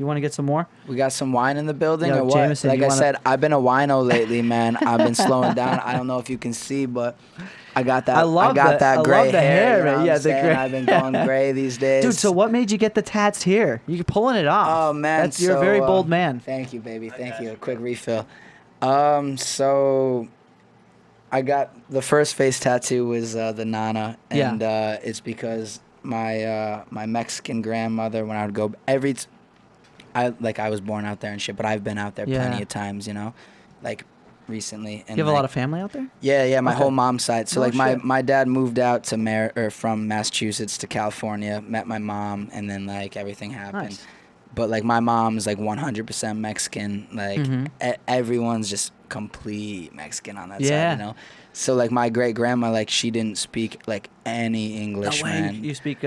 want to get some more? We got some wine in the building Yo, or what? Jameson, Like you I wanna- said, I've been a wino lately, man. I've been slowing down. I don't know if you can see, but I got that. I love that. I gray love the hair. hair, You know man. what Yeah, I'm the saying? gray- I've been going gray these days. Dude, so what made you get the tats here? You're pulling it off. Oh man, You're a very bold man. Thank you, baby. Thank you. A quick refill. So I got the first face tattoo was the Nana, and it's because my Mexican grandmother, when I would go I was born out there and shit, but I've been out there plenty of times, you know, like recently. And You have a lot of family out there? Yeah, my Okay. whole mom's side. So No like shit. my dad moved out to from Massachusetts to California, met my mom, and then like everything happened. Nice. But like my mom's like 100% Mexican. Like everyone's just complete Mexican on that side, you know. So like my great grandma, like she didn't speak like any English, No way. man. You speak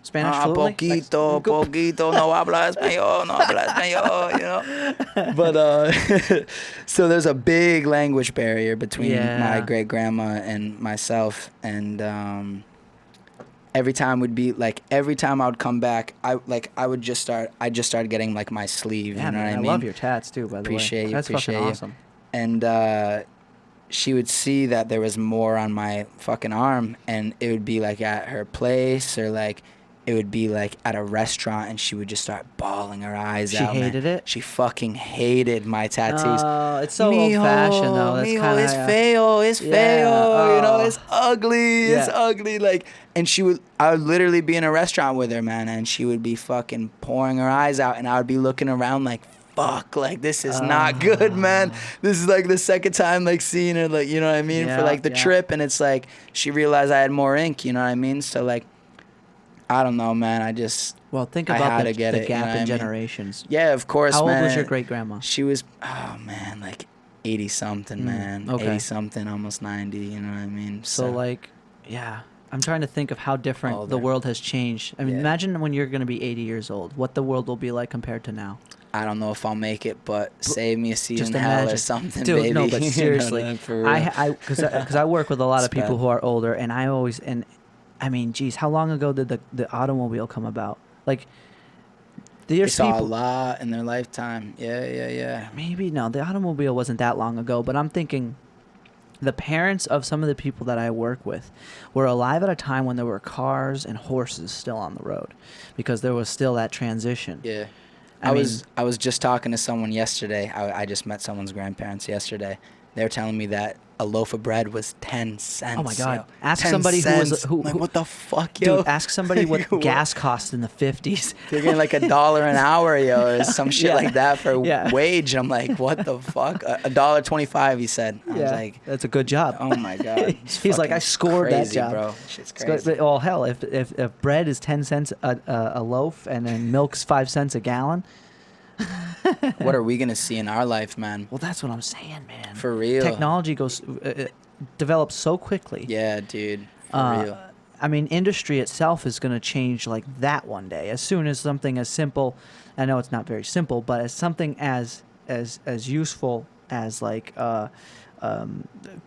Spanish fluently? Poquito, no habla español, no habla español, you know. But so there's a big language barrier between my great grandma and myself, and every time I would come back, I just started getting like my sleeve, Yeah, you know man, what I mean? I love your tats too, by the Appreciate way. you, That's appreciate fucking you. awesome. And she would see that there was more on my fucking arm, and it would be like at her place, or like it would be like at a restaurant, and she would just start bawling her eyes out. She hated it? She fucking hated my tattoos. It's so old-fashioned, though. That's Mijo, kind of... it's feo, it's feo. You know, it's ugly, it's Yeah. ugly. Like, and I would literally be in a restaurant with her, man, and she would be fucking pouring her eyes out, and I would be looking around like, fuck, like this is not good, man. This is like the second time like seeing her, like, you know what I mean, for like the trip, and it's like she realized I had more ink, you know what I mean? So like, I don't know, man. Well, think I about had the to get gap it, you know what I in mean? generations. Yeah, of course, How man. old was your great grandma? She was, oh man, like 80 something, man. okay. 80 something, almost 90. You know what I mean? So like, yeah. I'm trying to think of how different the Older. world has changed. I mean, Yeah. imagine when you're going to be 80 years old, what the world will be like compared to now. I don't know if I'll make it, but save me a seat Just in hell or imagine. something, Dude, baby. no, but You know, seriously, for real. because I work with a lot of It's people bad. who are older, and I mean, geez, how long ago did the automobile come about? Like, They there's saw a people. lot in their lifetime. Yeah. Maybe no, the automobile wasn't that long ago, but I'm thinking the parents of some of the people that I work with were alive at a time when there were cars and horses still on the road, because there was still that transition. Yeah. I I was just talking to someone yesterday. I just met someone's grandparents yesterday. They were telling me that a loaf of bread was 10 cents. Oh my God. Yo. Ask 10 somebody cents. who Like, what the fuck, dude, yo? ask somebody what What? gas cost in the 50s. They're getting like $1 an hour, yo, or some shit Yeah. like that for Yeah. wage. I'm like, what the fuck? $1.25, he said. I was like, that's a good job. oh my God. It's He's like, fucking I scored crazy, that job. bro. Shit's It's good, crazy. but, oh hell, if bread is 10 cents a loaf and then milk's 5 cents a gallon, What are we gonna see in our life, man? well, that's what I'm saying, man. For real. Technology develops so quickly. Yeah, dude. For real. I mean, industry itself is going to change like that one day. As soon as something as simple, I know it's not very simple, but as something as useful as like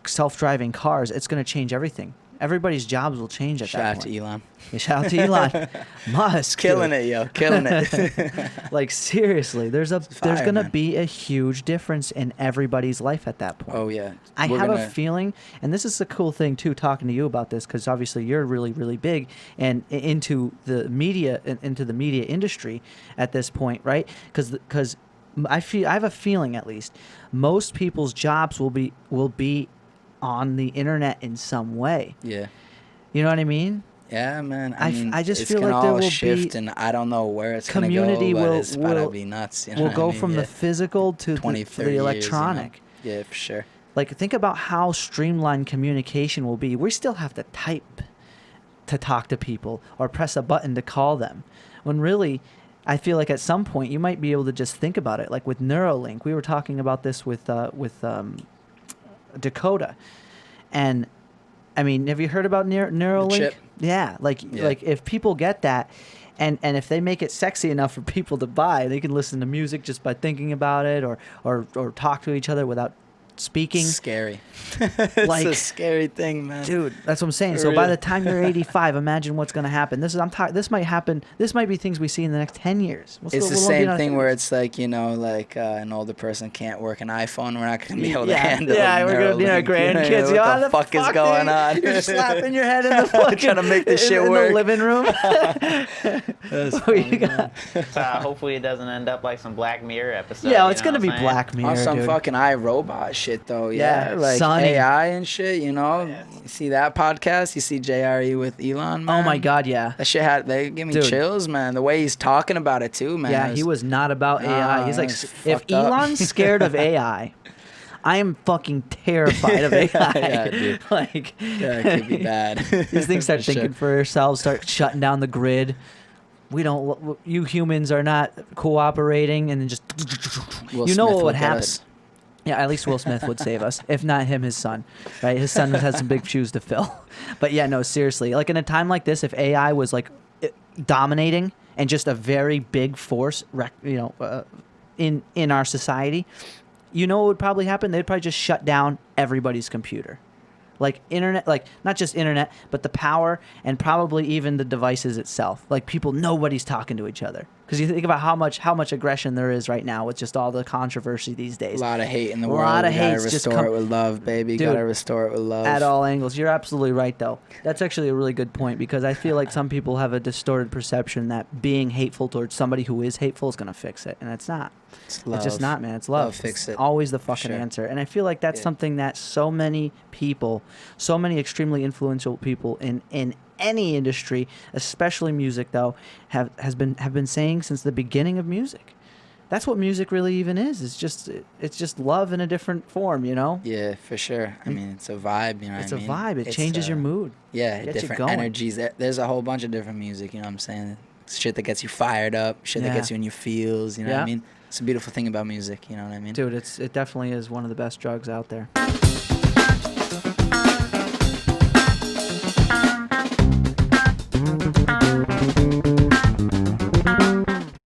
self-driving cars, it's going to change everything. Everybody's jobs will change at Shout that out point. to Elon. Yeah, shout out to Elon Musk. Killing dude. it, yo. Killing it. Like seriously, there's fire, going to man. be a huge difference in everybody's life at that point. Oh, yeah. I We're have gonna- a feeling, and this is the cool thing too, talking to you about this, because obviously you're really, really big and into the media industry at this point, right? Because I have a feeling, at least, most people's jobs will be on the internet in some way. Yeah. You know what I mean? Yeah, man. I just it's feel gonna like there all will shift, be and I don't know where it's community gonna go, but will- it's about to will- be nuts. You know We'll what I go mean? from Yeah. the physical to 20, the 30 electronic. years, you know? Yeah, for sure. Like, think about how streamlined communication will be. We still have to type to talk to people or press a button to call them. When really, I feel like at some point you might be able to just think about it. Like with Neuralink, we were talking about this with Dakota. And, I mean, have you heard about Neuralink? chip? Yeah. Like if people get that, and if they make it sexy enough for people to buy, they can listen to music just by thinking about it or talk to each other without speaking. Scary. It's Like- a scary thing, man. Dude, that's what I'm saying. For So by real. the time you're 85, imagine what's going to happen. This might happen. This might be things we see in the next 10 years. It's the same thing where it's like, you know, like an older person can't work an iPhone. We're not going to be able to handle it. Yeah, we're going to be our grandkids. What the fuck is going on? You're slapping your head in the fucking, Trying to make this shit in work. the living room. That's What you funny, got? Hopefully it doesn't end up like some Black Mirror episode. Yeah, you it's know going to what be I'm saying? Black Mirror, On some dude. fucking iRobot shit, though. Yeah, Yeah, like Sonny. AI and shit, you know? You see that podcast? You see JRE with Elon, man? Oh my God, yeah. That shit they give me Dude. chills, man. The way he's talking about it, too, man. Yeah, he was not about AI. He's like, that's if fucked up. Elon's scared of AI, I am fucking terrified of AI. Yeah, dude. Like, Yeah, it could be bad. these things start For sure. thinking for themselves, start shutting down the grid. You humans are not cooperating, and then just, Will you know Smith what would look at happen. us. Yeah, at least Will Smith would save us. If not him, his son. Right? His son has some big shoes to fill. But yeah, no, seriously. Like in a time like this, if AI was like dominating and just a very big force, in our society, you know what would probably happen? They'd probably just shut down everybody's computer. Like internet, like not just internet, but the power and probably even the devices itself. Like nobody's talking to each other. Because you think about how much aggression there is right now with just all the controversy these A days. lot of hate in the A world. lot of We gotta hate's just restore it with love, baby. Dude, Gotta restore it with love. At all angles. You're absolutely right, though. That's actually a really good point because I feel like some people have a distorted perception that being hateful towards somebody who is hateful is going to fix it. And it's not. It's love. It's just not, man. It's love. Love fix It's it. always the fucking Sure. answer. And I feel like that's Yeah. something that so many people, so many extremely influential people in any industry, especially music, though, have been saying since the beginning of music. That's what music really even is. It's just love in a different form, you know? Yeah, for sure. I mean, it's a vibe, you know It's what I a mean? vibe. It It's, changes your mood. Yeah, Gets you different going. energies. There's a whole bunch of different music, you know what I'm saying? Shit that gets you fired up, shit Yeah. that gets you in your feels, you know what Yeah. I mean? It's a beautiful thing about music, you know what I mean? Dude, it definitely is one of the best drugs out there.